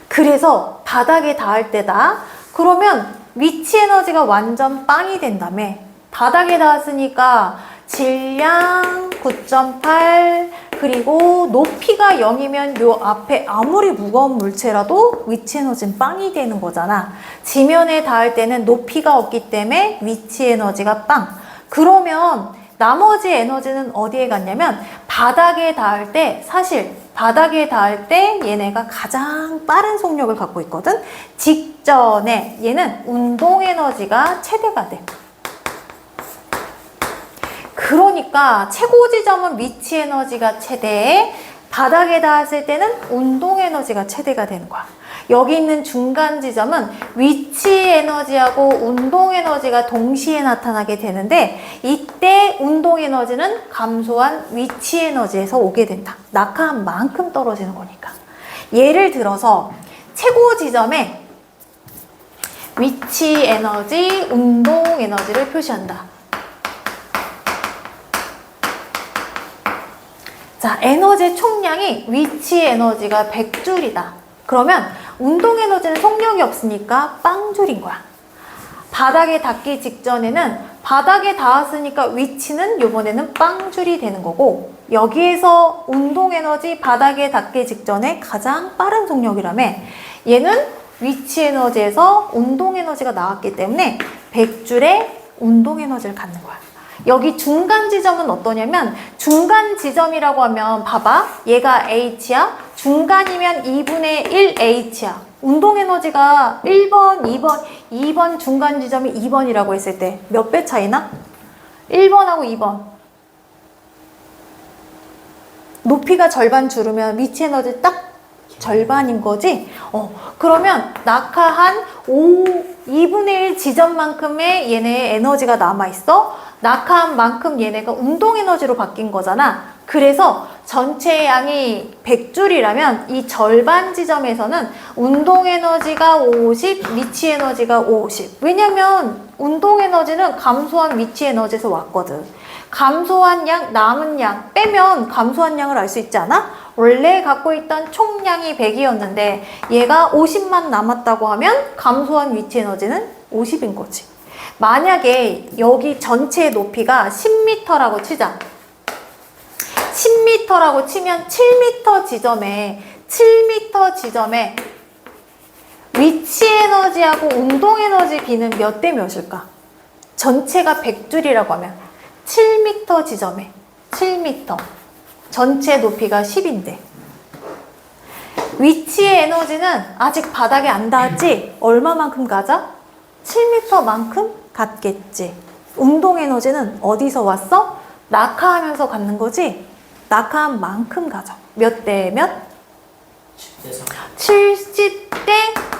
A: 그래서 바닥에 닿을 때다. 그러면 위치 에너지가 완전 빵이 된 다음에 바닥에 닿았으니까 질량 9.8 그리고 높이가 0이면 요 앞에 아무리 무거운 물체라도 위치 에너지는 빵이 되는 거잖아. 지면에 닿을 때는 높이가 없기 때문에 위치 에너지가 빵. 그러면 나머지 에너지는 어디에 갔냐면 바닥에 닿을 때, 사실 바닥에 닿을 때 얘네가 가장 빠른 속력을 갖고 있거든. 직전에 얘는 운동 에너지가 최대가 돼. 그러니까 최고 지점은 위치 에너지가 최대, 바닥에 닿았을 때는 운동 에너지가 최대가 되는 거야. 여기 있는 중간 지점은 위치 에너지하고 운동 에너지가 동시에 나타나게 되는데 이때 운동 에너지는 감소한 위치 에너지에서 오게 된다. 낙하한 만큼 떨어지는 거니까. 예를 들어서 최고 지점에 위치 에너지, 운동 에너지를 표시한다. 자, 에너지 총량이 위치 에너지가 100줄이다. 그러면 운동 에너지는 속력이 없으니까 빵줄인 거야. 바닥에 닿기 직전에는 바닥에 닿았으니까 위치는 이번에는 빵줄이 되는 거고, 여기에서 운동 에너지 바닥에 닿기 직전에 가장 빠른 속력이라며 얘는 위치 에너지에서 운동 에너지가 나왔기 때문에 100줄의 운동 에너지를 갖는 거야. 여기 중간 지점은 어떠냐면 중간 지점이라고 하면 봐봐. 얘가 H야. 중간이면 2분의 1 H야. 운동 에너지가 1번, 2번 중간 지점이 2번이라고 했을 때 몇 배 차이나? 1번하고 2번. 높이가 절반 줄으면 위치 에너지 딱 절반인 거지? 그러면 낙하한 2분의 1 지점만큼의 얘네의 에너지가 남아있어. 낙하한 만큼 얘네가 운동 에너지로 바뀐 거잖아. 그래서 전체 양이 100줄이라면 이 절반 지점에서는 운동 에너지가 50, 위치 에너지가 50. 왜냐면 운동 에너지는 감소한 위치 에너지에서 왔거든. 감소한 양, 남은 양 빼면 감소한 양을 알 수 있지 않아? 원래 갖고 있던 총량이 100이었는데 얘가 50만 남았다고 하면 감소한 위치 에너지는 50인 거지. 만약에 여기 전체 높이가 10m라고 치자. 10m라고 치면 7m 지점에 위치 에너지하고 운동 에너지 비는 몇 대 몇일까? 전체가 100줄이라고 하면 7m 지점에 7m 전체 높이가 10인데 위치의 에너지는 아직 바닥에 안 닿았지? 얼마만큼 가자? 7m만큼 갔겠지. 운동 에너지는 어디서 왔어? 낙하하면서 갖는 거지? 낙하한 만큼 가져. 몇 대 몇? 70대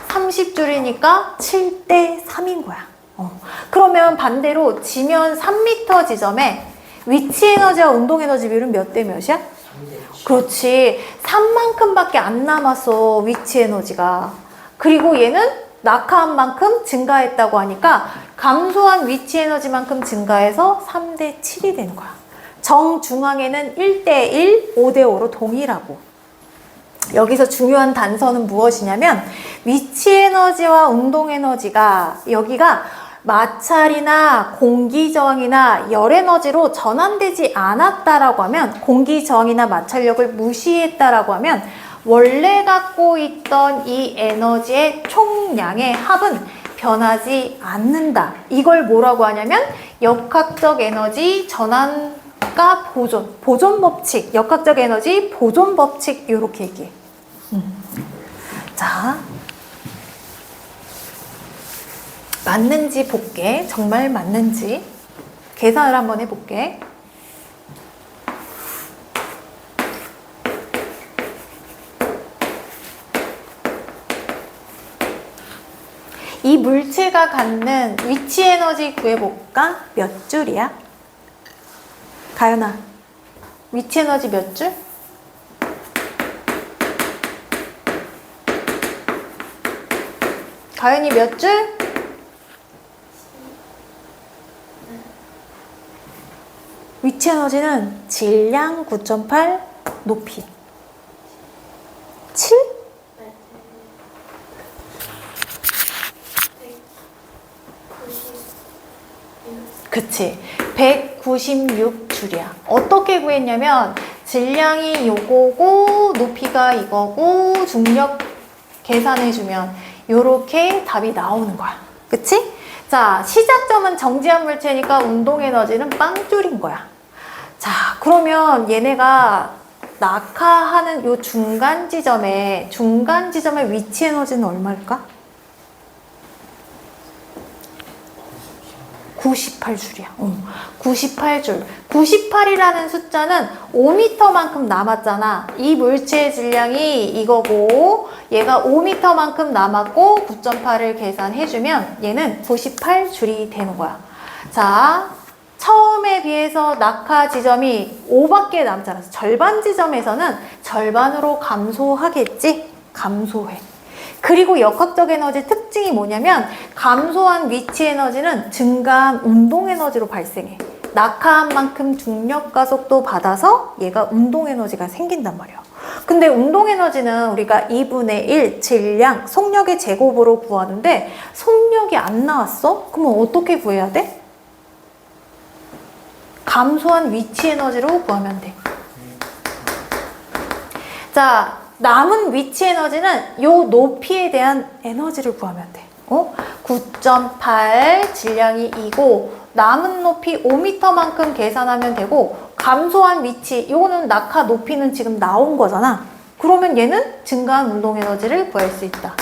A: 30줄이니까 7대 3인 거야. 그러면 반대로 지면 3m 지점에 위치 에너지와 운동 에너지 비율은 몇 대 몇이야?
B: 3대
A: 그렇지. 3만큼밖에 안 남았어, 위치 에너지가. 그리고 얘는 낙하한 만큼 증가했다고 하니까 감소한 위치 에너지만큼 증가해서 3대 7이 되는 거야. 정중앙에는 1대 1, 5대 5로 동일하고. 여기서 중요한 단서는 무엇이냐면 위치 에너지와 운동 에너지가 여기가 마찰이나 공기 저항이나 열 에너지로 전환되지 않았다라고 하면, 공기 저항이나 마찰력을 무시했다라고 하면 원래 갖고 있던 이 에너지의 총량의 합은 변하지 않는다. 이걸 뭐라고 하냐면 역학적 에너지 전환과 보존 법칙, 역학적 에너지 보존 법칙, 이렇게 얘기해. 자, 맞는지 볼게. 정말 맞는지 계산을 한번 해볼게. 이 물체가 갖는 위치 에너지 구해볼까? 몇 줄이야? 가연아, 위치 에너지 몇 줄? 가연이 몇 줄? 위치 에너지는 질량 9.8, 높이 7? 그치. 196줄이야. 어떻게 구했냐면 질량이 요거고 높이가 이거고 중력 계산해주면 요렇게 답이 나오는 거야. 그치? 자, 시작점은 정지한 물체니까 운동 에너지는 빵줄인 거야. 자, 그러면 얘네가 낙하하는 요 중간 지점의 위치 에너지는 얼마일까? 98줄이야. 98줄. 98이라는 숫자는 5m만큼 남았잖아. 이 물체의 질량이 이거고 얘가 5m만큼 남았고 9.8을 계산해주면 얘는 98줄이 되는 거야. 자, 처음에 비해서 낙하 지점이 5밖에 남지 않았어. 절반 지점에서는 절반으로 감소하겠지? 감소해. 그리고 역학적 에너지 특징이 뭐냐면 감소한 위치 에너지는 증가한 운동 에너지로 발생해. 낙하한 만큼 중력 가속도 받아서 얘가 운동 에너지가 생긴단 말이야. 근데 운동 에너지는 우리가 2분의 1 질량, 속력의 제곱으로 구하는데 속력이 안 나왔어? 그러면 어떻게 구해야 돼? 감소한 위치 에너지로 구하면 돼. 자, 남은 위치 에너지는 요 높이에 대한 에너지를 구하면 돼. 9.8 질량이 2고 남은 높이 5m만큼 계산하면 되고 감소한 위치, 요거는 낙하 높이는 지금 나온 거잖아. 그러면 얘는 증가한 운동 에너지를 구할 수 있다.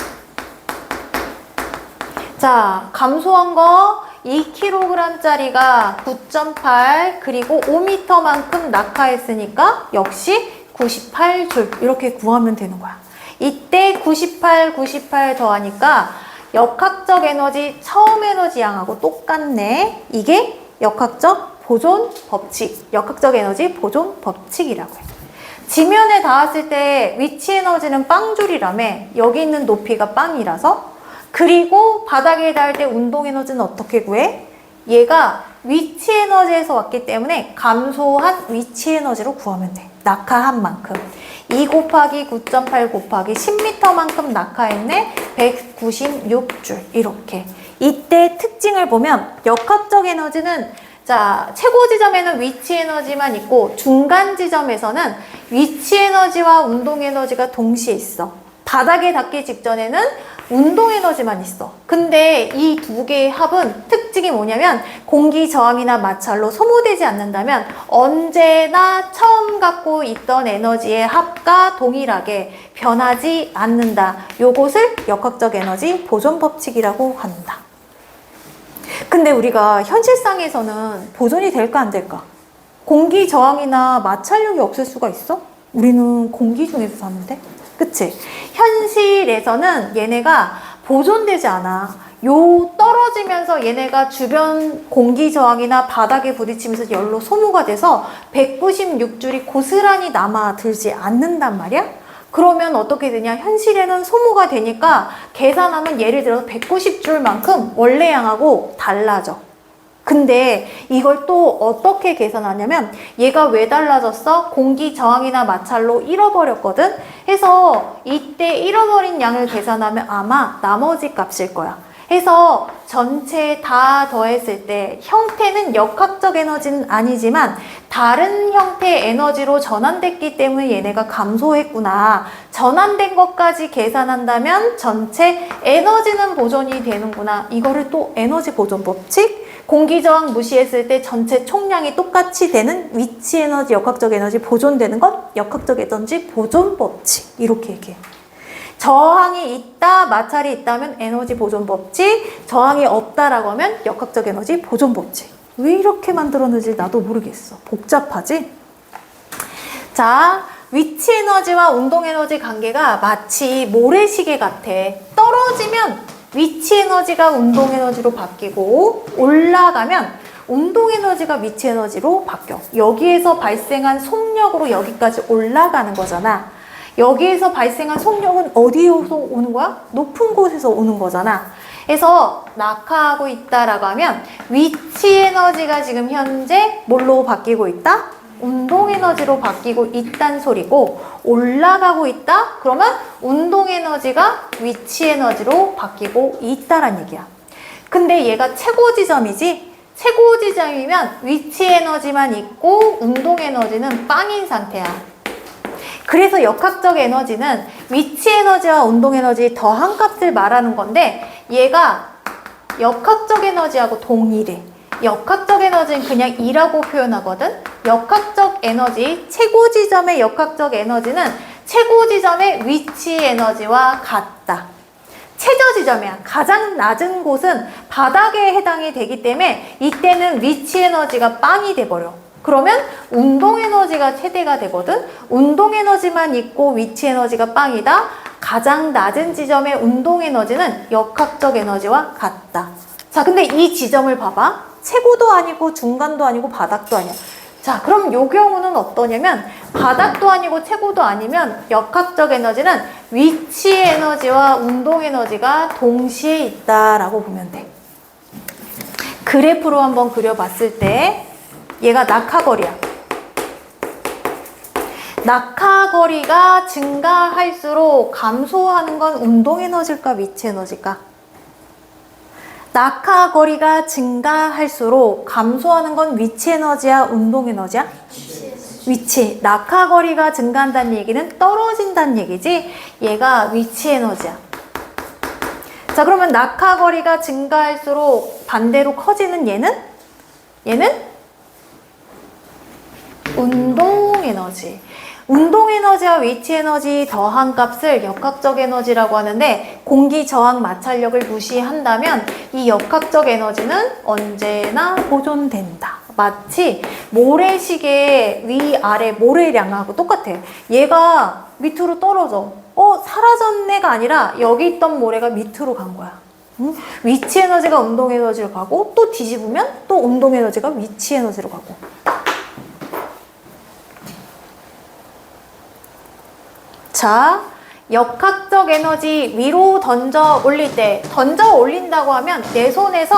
A: 자, 감소한 거 2kg짜리가 9.8 그리고 5m만큼 낙하했으니까 역시 98줄 이렇게 구하면 되는 거야. 이때 98 더하니까 역학적 에너지 처음 에너지 양하고 똑같네. 이게 역학적 보존 법칙, 역학적 에너지 보존 법칙이라고 해. 지면에 닿았을 때 위치 에너지는 빵줄이라며 여기 있는 높이가 빵이라서 그리고 바닥에 닿을 때 운동 에너지는 어떻게 구해? 얘가 위치 에너지에서 왔기 때문에 감소한 위치 에너지로 구하면 돼. 낙하한 만큼. 2 곱하기 9.8 곱하기 10m만큼 낙하했네. 196줄. 이렇게. 이때 특징을 보면 역학적 에너지는 자, 최고 지점에는 위치 에너지만 있고 중간 지점에서는 위치 에너지와 운동 에너지가 동시에 있어. 바닥에 닿기 직전에는 운동 에너지만 있어. 근데 이 두 개의 합은 특징이 뭐냐면 공기 저항이나 마찰로 소모되지 않는다면 언제나 처음 갖고 있던 에너지의 합과 동일하게 변하지 않는다. 요것을 역학적 에너지 보존 법칙이라고 한다. 근데 우리가 현실상에서는 보존이 될까 안 될까? 공기 저항이나 마찰력이 없을 수가 있어? 우리는 공기 중에서 사는데? 그치? 현실에서는 얘네가 보존되지 않아. 요 떨어지면서 얘네가 주변 공기 저항이나 바닥에 부딪히면서 열로 소모가 돼서 196줄이 고스란히 남아들지 않는단 말이야? 그러면 어떻게 되냐? 현실에는 소모가 되니까 계산하면 예를 들어서 190줄만큼 원래 양하고 달라져. 근데 이걸 또 어떻게 계산하냐면 얘가 왜 달라졌어? 공기 저항이나 마찰로 잃어버렸거든? 해서 이때 잃어버린 양을 계산하면 아마 나머지 값일 거야. 해서 전체 다 더했을 때 형태는 역학적 에너지는 아니지만 다른 형태의 에너지로 전환됐기 때문에 얘네가 감소했구나. 전환된 것까지 계산한다면 전체 에너지는 보존이 되는구나. 이거를 또 에너지 보존 법칙? 공기저항 무시했을 때 전체 총량이 똑같이 되는 위치 에너지, 역학적 에너지 보존되는 건 역학적 에너지 보존 법칙. 이렇게 얘기해. 저항이 있다, 마찰이 있다면 에너지 보존 법칙, 저항이 없다라고 하면 역학적 에너지 보존 법칙. 왜 이렇게 만들었는지 나도 모르겠어. 복잡하지? 자, 위치 에너지와 운동 에너지 관계가 마치 모래시계 같아. 떨어지면 위치 에너지가 운동 에너지로 바뀌고 올라가면 운동 에너지가 위치 에너지로 바뀌어. 여기에서 발생한 속력으로 여기까지 올라가는 거잖아. 여기에서 발생한 속력은 어디에서 오는 거야? 높은 곳에서 오는 거잖아. 그래서 낙하하고 있다라고 하면 위치 에너지가 지금 현재 뭘로 바뀌고 있다? 운동 에너지로 바뀌고 있다는 소리고 올라가고 있다? 그러면 운동 에너지가 위치 에너지로 바뀌고 있다란 얘기야. 근데 얘가 최고 지점이지? 최고 지점이면 위치 에너지만 있고 운동 에너지는 빵인 상태야. 그래서 역학적 에너지는 위치 에너지와 운동 에너지 더한 값을 말하는 건데 얘가 역학적 에너지하고 동일해. 역학적 에너지는 그냥 2라고 표현하거든. 역학적 에너지, 최고 지점의 역학적 에너지는 최고 지점의 위치 에너지와 같다. 최저 지점이야. 가장 낮은 곳은 바닥에 해당이 되기 때문에 이때는 위치 에너지가 빵이 돼버려. 그러면 운동 에너지가 최대가 되거든. 운동 에너지만 있고 위치 에너지가 빵이다. 가장 낮은 지점의 운동 에너지는 역학적 에너지와 같다. 자, 근데 이 지점을 봐봐. 최고도 아니고 중간도 아니고 바닥도 아니야. 자, 그럼 요 경우는 어떠냐면 바닥도 아니고 최고도 아니면 역학적 에너지는 위치 에너지와 운동 에너지가 동시에 있다라고 보면 돼. 그래프로 한번 그려봤을 때 얘가 낙하거리야. 낙하거리가 증가할수록 감소하는 건 운동 에너지일까 위치 에너지일까? 낙하거리가 증가할수록 감소하는 건 위치 에너지야 운동 에너지야? 위치. 낙하거리가 증가한다는 얘기는 떨어진다는 얘기지. 얘가 위치 에너지야. 자, 그러면 낙하거리가 증가할수록 반대로 커지는 얘는 운동 에너지. 운동 에너지와 위치 에너지 더한 값을 역학적 에너지라고 하는데 공기 저항 마찰력을 무시한다면 이 역학적 에너지는 언제나 보존된다. 마치 모래시계의 위아래 모래량하고 똑같아. 얘가 밑으로 떨어져. 사라졌네가 아니라 여기 있던 모래가 밑으로 간 거야. 응? 위치 에너지가 운동 에너지로 가고 또 뒤집으면 또 운동 에너지가 위치 에너지로 가고. 자, 역학적 에너지 위로 던져 올릴 때, 던져 올린다고 하면 내 손이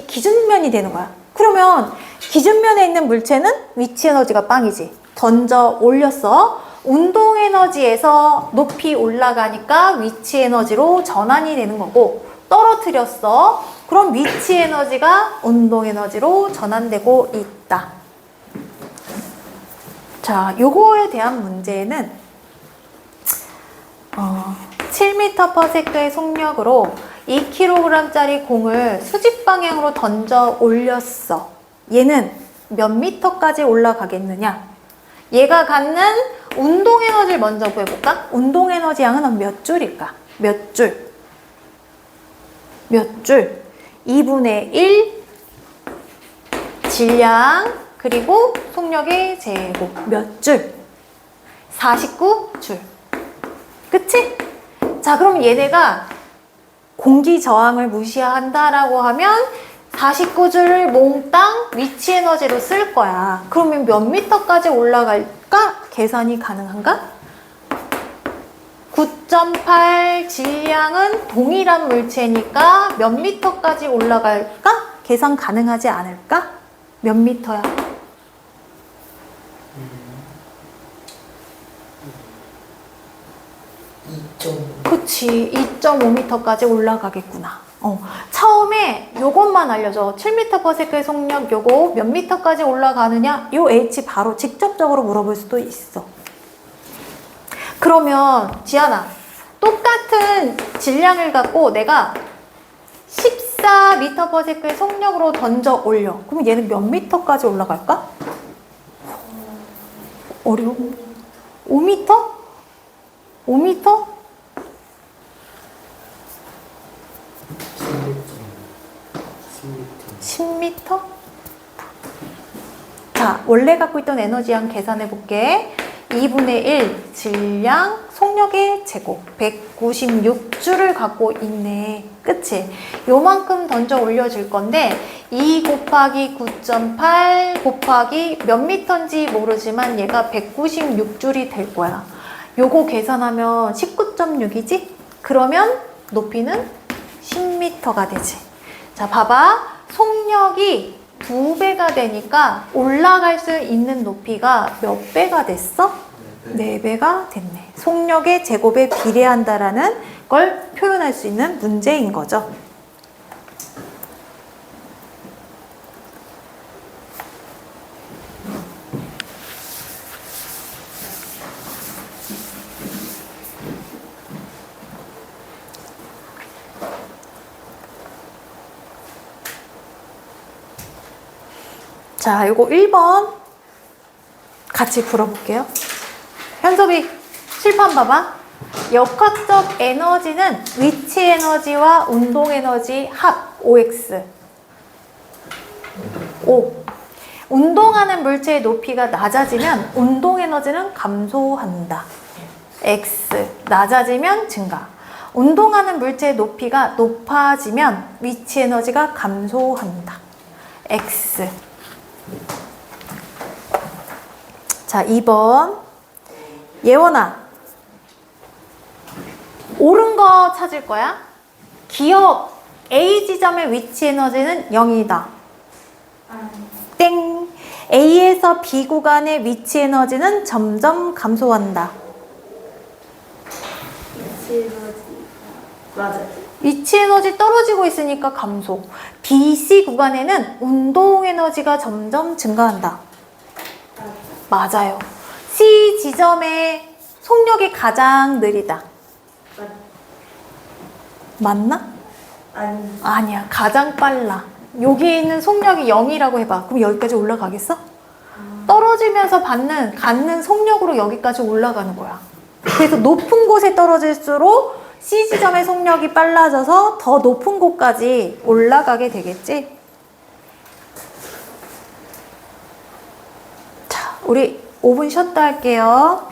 A: 기준면이 되는 거야. 그러면 기준면에 있는 물체는 위치 에너지가 빵이지. 던져 올렸어. 운동 에너지에서 높이 올라가니까 위치 에너지로 전환이 되는 거고, 떨어뜨렸어. 그럼 위치 에너지가 운동 에너지로 전환되고 있다. 자, 요거에 대한 문제는 7m/s의 속력으로 2kg짜리 공을 수직 방향으로 던져 올렸어. 얘는 몇 미터까지 올라가겠느냐? 얘가 갖는 운동 에너지를 먼저 구해볼까? 운동 에너지 양은 몇 줄일까? 몇 줄? 몇 줄? 2분의 1 질량 그리고 속력의 제곱 몇 줄? 49줄. 그치? 자, 그럼 얘네가 공기 저항을 무시한다라고 하면 49줄을 몽땅 위치 에너지로 쓸 거야. 그러면 몇 미터까지 올라갈까? 계산이 가능한가? 9.8 질량은 동일한 물체니까 몇 미터까지 올라갈까? 계산 가능하지 않을까? 몇 미터야? 그치, 2.5m까지 올라가겠구나. 처음에 요것만 알려줘. 7m/s의 속력 요거 몇 미터까지 올라가느냐? 요 H 바로 직접적으로 물어볼 수도 있어. 그러면 지안아, 똑같은 질량을 갖고 내가 14m/s의 속력으로 던져 올려. 그럼 얘는 몇 미터까지 올라갈까? 어려워. 5m? 5m? 10m? 자, 원래 갖고 있던 에너지양 계산해 볼게. 2분의 1 질량 속력의 제곱 196줄을 갖고 있네. 그치? 요만큼 던져 올려줄 건데 2 곱하기 9.8 곱하기 몇 미터인지 모르지만 얘가 196줄이 될 거야. 요거 계산하면 19.6이지? 그러면 높이는 10m가 되지. 자, 봐봐. 속력이 2배가 되니까 올라갈 수 있는 높이가 몇 배가 됐어? 4배가 됐네. 속력의 제곱에 비례한다라는 걸 표현할 수 있는 문제인 거죠. 자, 요거 1번 같이 풀어볼게요. 현섭이 칠판 봐봐. 역학적 에너지는 위치 에너지와 운동 에너지 합 OX. O. 운동하는 물체의 높이가 낮아지면 운동 에너지는 감소한다. X. 낮아지면 증가. 운동하는 물체의 높이가 높아지면 위치 에너지가 감소한다. X. 자, 2번. 예원아, 옳은 거 찾을 거야. 기억 A 지점의 위치 에너지는 0이다. 땡. A에서 B 구간의 위치 에너지는 점점 감소한다.
C: 위치 에너지 맞아요.
A: 위치 에너지 떨어지고 있으니까 감소. B, C 구간에는 운동 에너지가 점점 증가한다. 맞아요. C 지점의 속력이 가장 느리다. 맞나? 아니야. 가장 빨라. 여기 있는 속력이 0이라고 해봐. 그럼 여기까지 올라가겠어? 떨어지면서 갖는 속력으로 여기까지 올라가는 거야. 그래서 높은 곳에 떨어질수록 C 지점의 속력이 빨라져서 더 높은 곳까지 올라가게 되겠지? 자, 우리 5분 쉬었다 할게요.